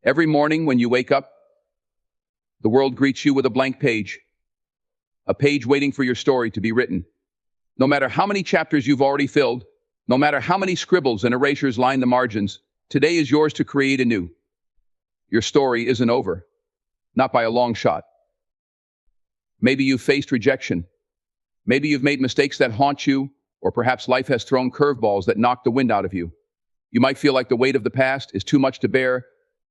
Every morning when you wake up, the world greets you with a blank page, a page waiting for your story to be written. No matter how many chapters you've already filled, no matter how many scribbles and erasures line the margins, today is yours to create anew. Your story isn't over, not by a long shot. Maybe you've faced rejection. Maybe you've made mistakes that haunt you, or perhaps life has thrown curveballs that knock the wind out of you. You might feel like the weight of the past is too much to bear,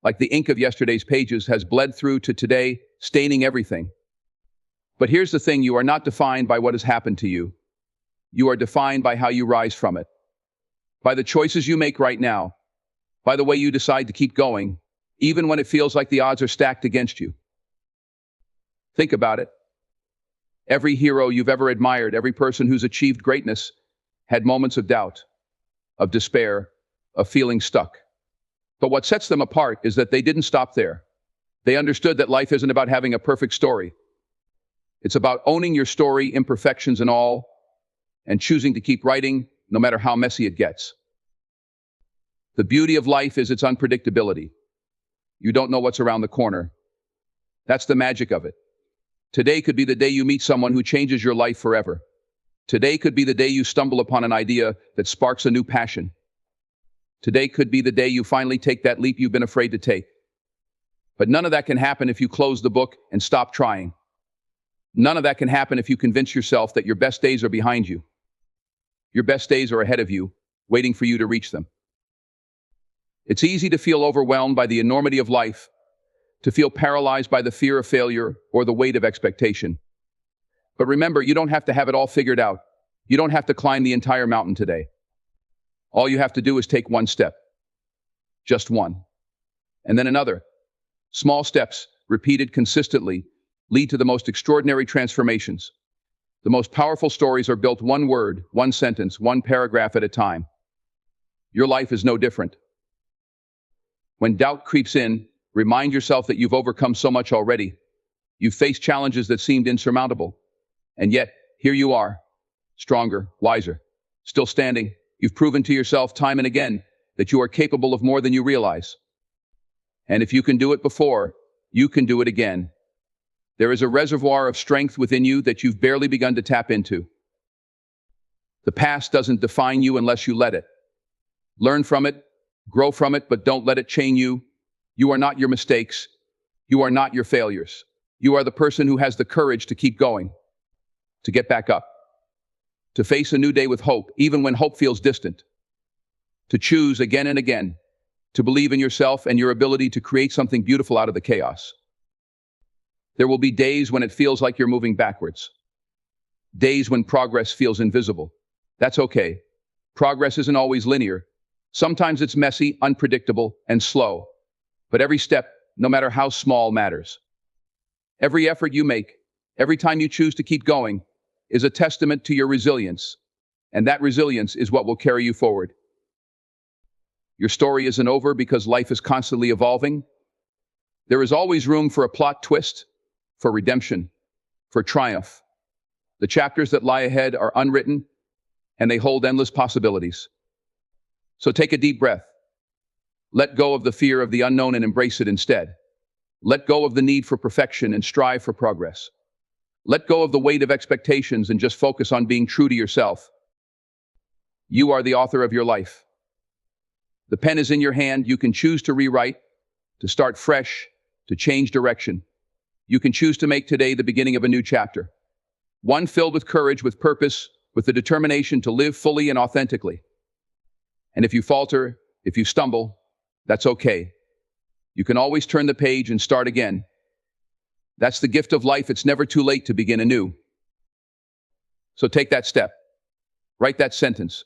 like the ink of yesterday's pages has bled through to today, staining everything. But here's the thing, you are not defined by what has happened to you. You are defined by how you rise from it. By the choices you make right now. By the way you decide to keep going, even when it feels like the odds are stacked against you. Think about it. Every hero you've ever admired, every person who's achieved greatness, had moments of doubt, of despair, of feeling stuck. But what sets them apart is that they didn't stop there. They understood that life isn't about having a perfect story. It's about owning your story, imperfections and all, and choosing to keep writing no matter how messy it gets. The beauty of life is its unpredictability. You don't know what's around the corner. That's the magic of it. Today could be the day you meet someone who changes your life forever. Today could be the day you stumble upon an idea that sparks a new passion. Today could be the day you finally take that leap you've been afraid to take. But none of that can happen if you close the book and stop trying. None of that can happen if you convince yourself that your best days are behind you. Your best days are ahead of you, waiting for you to reach them. It's easy to feel overwhelmed by the enormity of life, to feel paralyzed by the fear of failure or the weight of expectation. But remember, you don't have to have it all figured out. You don't have to climb the entire mountain today. All you have to do is take one step. Just one. And then another. Small steps, repeated consistently, lead to the most extraordinary transformations. The most powerful stories are built one word, one sentence, one paragraph at a time. Your life is no different. When doubt creeps in, remind yourself that you've overcome so much already. You've faced challenges that seemed insurmountable. And yet, here you are, stronger, wiser, still standing. You've proven to yourself time and again that you are capable of more than you realize. And if you can do it before, you can do it again. There is a reservoir of strength within you that you've barely begun to tap into. The past doesn't define you unless you let it. Learn from it, grow from it, but don't let it chain you. You are not your mistakes. You are not your failures. You are the person who has the courage to keep going, to get back up, to face a new day with hope, even when hope feels distant, to choose again and again, to believe in yourself and your ability to create something beautiful out of the chaos. There will be days when it feels like you're moving backwards, days when progress feels invisible. That's okay. Progress isn't always linear. Sometimes it's messy, unpredictable, and slow. But every step, no matter how small, matters. Every effort you make, every time you choose to keep going, is a testament to your resilience. And that resilience is what will carry you forward. Your story isn't over because life is constantly evolving. There is always room for a plot twist, for redemption, for triumph. The chapters that lie ahead are unwritten, and they hold endless possibilities. So take a deep breath. Let go of the fear of the unknown and embrace it instead. Let go of the need for perfection and strive for progress. Let go of the weight of expectations and just focus on being true to yourself. You are the author of your life. The pen is in your hand. You can choose to rewrite, to start fresh, to change direction. You can choose to make today the beginning of a new chapter. One filled with courage, with purpose, with the determination to live fully and authentically. And if you falter, if you stumble, that's okay. You can always turn the page and start again. That's the gift of life. It's never too late to begin anew. So take that step. Write that sentence.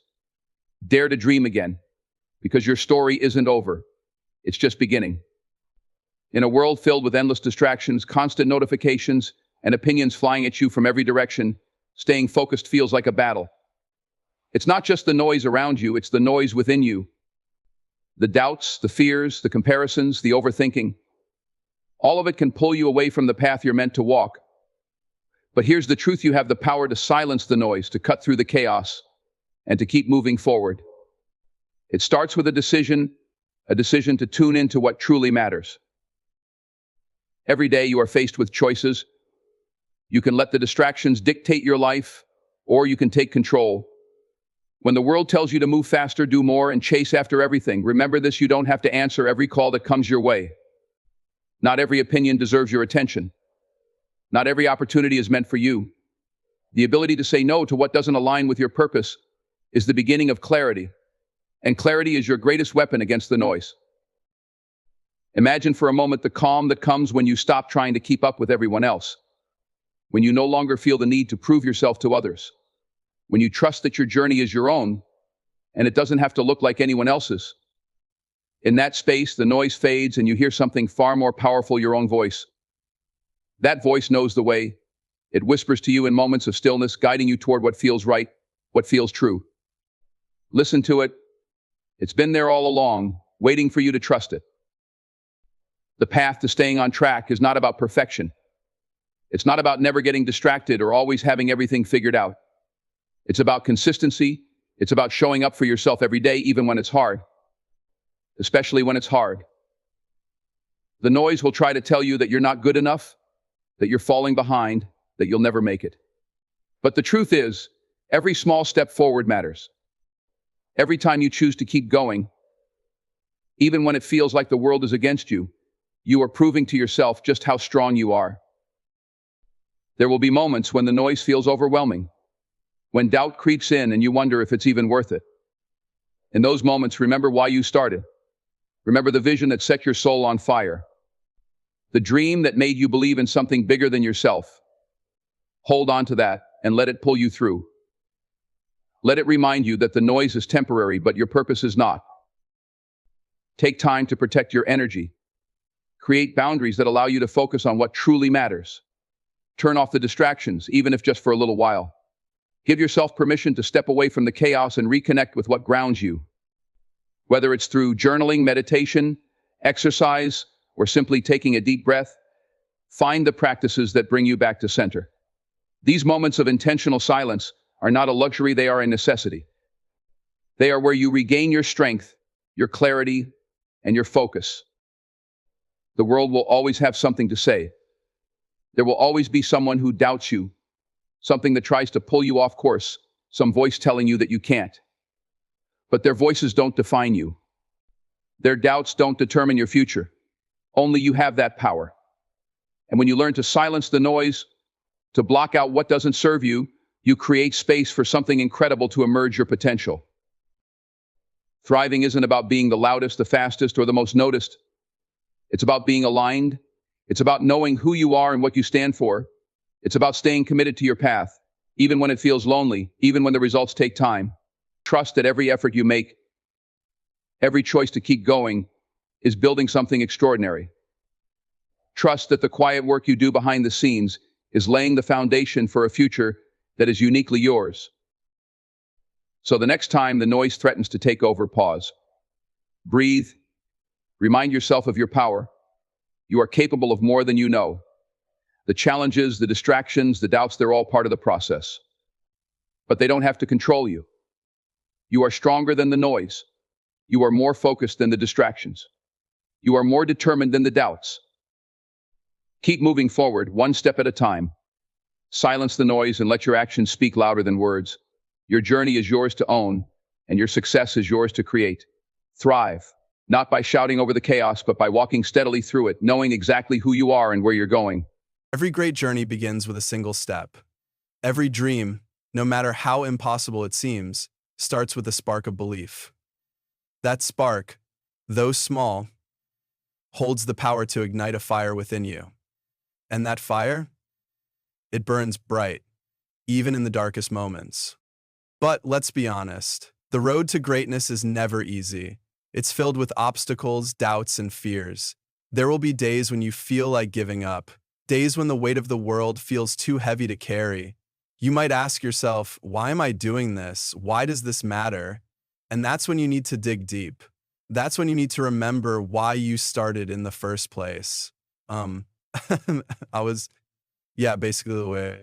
Dare to dream again, because your story isn't over. It's just beginning. In a world filled with endless distractions, constant notifications, and opinions flying at you from every direction, staying focused feels like a battle. It's not just the noise around you, it's the noise within you. The doubts, the fears, the comparisons, the overthinking. All of it can pull you away from the path you're meant to walk. But here's the truth, you have the power to silence the noise, to cut through the chaos, and to keep moving forward. It starts with a decision a decision to tune into what truly matters. Every day you are faced with choices. You can let the distractions dictate your life, or you can take control. When the world tells you to move faster, do more, and chase after everything, remember this: you don't have to answer every call that comes your way. Not every opinion deserves your attention. Not every opportunity is meant for you. The ability to say no to what doesn't align with your purpose is the beginning of clarity, and clarity is your greatest weapon against the noise. Imagine for a moment the calm that comes when you stop trying to keep up with everyone else, when you no longer feel the need to prove yourself to others, when you trust that your journey is your own and it doesn't have to look like anyone else's. In that space, the noise fades and you hear something far more powerful: your own voice. That voice knows the way. It whispers to you in moments of stillness, guiding you toward what feels right, what feels true. Listen to it. It's been there all along, waiting for you to trust it. The path to staying on track is not about perfection. It's not about never getting distracted or always having everything figured out. It's about consistency. It's about showing up for yourself every day, even when it's hard. Especially when it's hard. The noise will try to tell you that you're not good enough, that you're falling behind, that you'll never make it. But the truth is, every small step forward matters. Every time you choose to keep going, even when it feels like the world is against you, you are proving to yourself just how strong you are. There will be moments when the noise feels overwhelming, when doubt creeps in and you wonder if it's even worth it. In those moments, remember why you started. Remember the vision that set your soul on fire. The dream that made you believe in something bigger than yourself. Hold on to that and let it pull you through. Let it remind you that the noise is temporary, but your purpose is not. Take time to protect your energy. Create boundaries that allow you to focus on what truly matters. Turn off the distractions, even if just for a little while. Give yourself permission to step away from the chaos and reconnect with what grounds you. Whether it's through journaling, meditation, exercise, or simply taking a deep breath, find the practices that bring you back to center. These moments of intentional silence are not a luxury, they are a necessity. They are where you regain your strength, your clarity, and your focus. The world will always have something to say. There will always be someone who doubts you, something that tries to pull you off course, some voice telling you that you can't. But their voices don't define you. Their doubts don't determine your future. Only you have that power. And when you learn to silence the noise, to block out what doesn't serve you, you create space for something incredible to emerge your potential. Thriving isn't about being the loudest, the fastest, or the most noticed. It's about being aligned. It's about knowing who you are and what you stand for. It's about staying committed to your path, even when it feels lonely, even when the results take time. Trust that every effort you make, every choice to keep going, is building something extraordinary. Trust that the quiet work you do behind the scenes is laying the foundation for a future that is uniquely yours. So the next time the noise threatens to take over, pause. Breathe. Remind yourself of your power. You are capable of more than you know. The challenges, the distractions, the doubts, they're all part of the process. But they don't have to control you. You are stronger than the noise. You are more focused than the distractions. You are more determined than the doubts. Keep moving forward, one step at a time. Silence the noise and let your actions speak louder than words. Your journey is yours to own, and your success is yours to create. Thrive, not by shouting over the chaos, but by walking steadily through it, knowing exactly who you are and where you're going. Every great journey begins with a single step. Every dream, no matter how impossible it seems, starts with a spark of belief. That spark, though small, holds the power to ignite a fire within you. And that fire? It burns bright, even in the darkest moments. But let's be honest, the road to greatness is never easy. It's filled with obstacles, doubts, and fears. There will be days when you feel like giving up, days when the weight of the world feels too heavy to carry. You might ask yourself, why am I doing this? Why does this matter? And that's when you need to dig deep. That's when you need to remember why you started in the first place. Basically the way.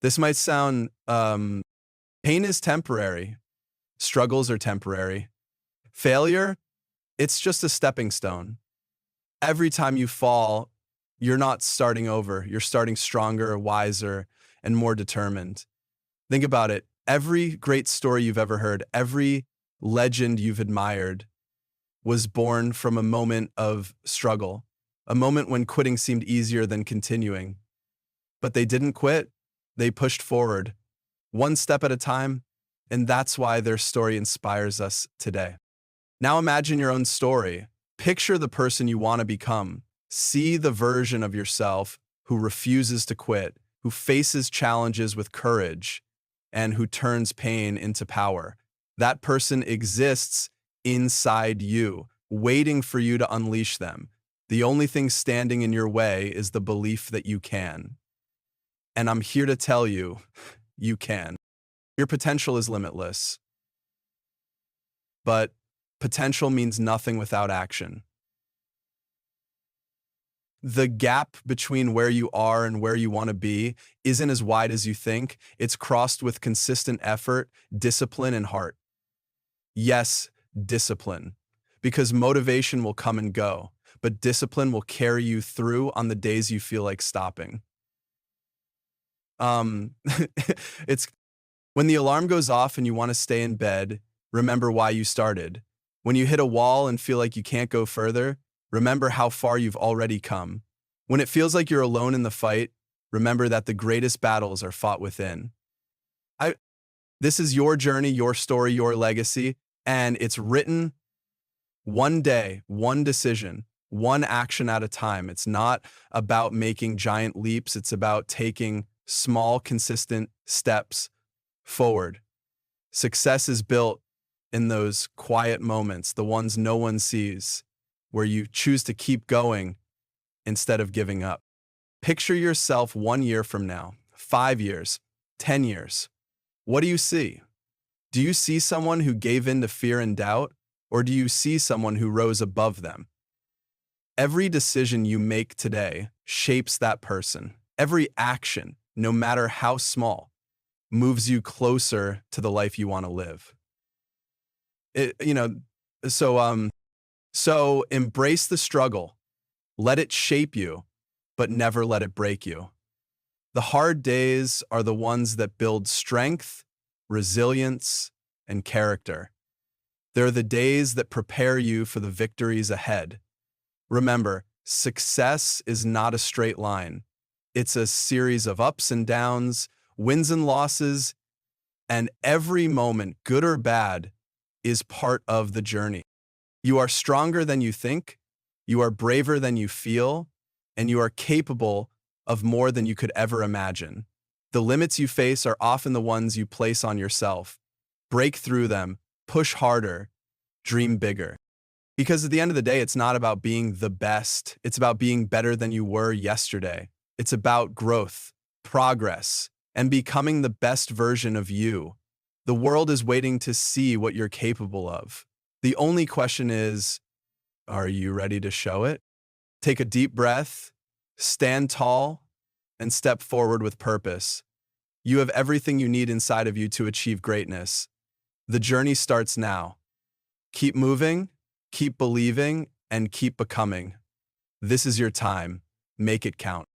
This might sound, pain is temporary. Struggles are temporary. Failure, It's just a stepping stone. Every time you fall, you're not starting over. You're starting stronger, wiser, and more determined. Think about it. Every great story you've ever heard, every legend you've admired was born from a moment of struggle, a moment when quitting seemed easier than continuing. But they didn't quit. They pushed forward, one step at a time, and that's why their story inspires us today. Now imagine your own story. Picture the person you want to become. See the version of yourself who refuses to quit, who faces challenges with courage, and who turns pain into power. That person exists inside you, waiting for you to unleash them. The only thing standing in your way is the belief that you can. And I'm here to tell you, you can. Your potential is limitless. But potential means nothing without action. The gap between where you are and where you want to be isn't as wide as you think. It's crossed with consistent effort, discipline, and heart. Yes, discipline. Because motivation will come and go, but discipline will carry you through on the days you feel like stopping. It's when the alarm goes off and you want to stay in bed, remember why you started. When you hit a wall and feel like you can't go further, remember how far you've already come. When it feels like you're alone in the fight, remember that the greatest battles are fought within. This is your journey, your story, your legacy, and it's written one day, one decision, one action at a time. It's not about making giant leaps. It's about taking small, consistent steps forward. Success is built in those quiet moments, the ones no one sees, where you choose to keep going instead of giving up. Picture yourself 1 year from now, 5 years, 10 years. What do you see? Do you see someone who gave in to fear and doubt, or do you see someone who rose above them? Every decision you make today shapes that person. Every action, no matter how small, moves you closer to the life you want to live. So embrace the struggle. Let it shape you, but never let it break you. The hard days are the ones that build strength, resilience, and character. They're the days that prepare you for the victories ahead. Remember, success is not a straight line. It's a series of ups and downs, wins and losses, and every moment, good or bad, is part of the journey. You are stronger than you think, you are braver than you feel, and you are capable of more than you could ever imagine. The limits you face are often the ones you place on yourself. Break through them, push harder, dream bigger. Because at the end of the day, it's not about being the best. It's about being better than you were yesterday. It's about growth, progress, and becoming the best version of you. The world is waiting to see what you're capable of. The only question is, are you ready to show it? Take a deep breath, stand tall, and step forward with purpose. You have everything you need inside of you to achieve greatness. The journey starts now. Keep moving, keep believing, and keep becoming. This is your time. Make it count.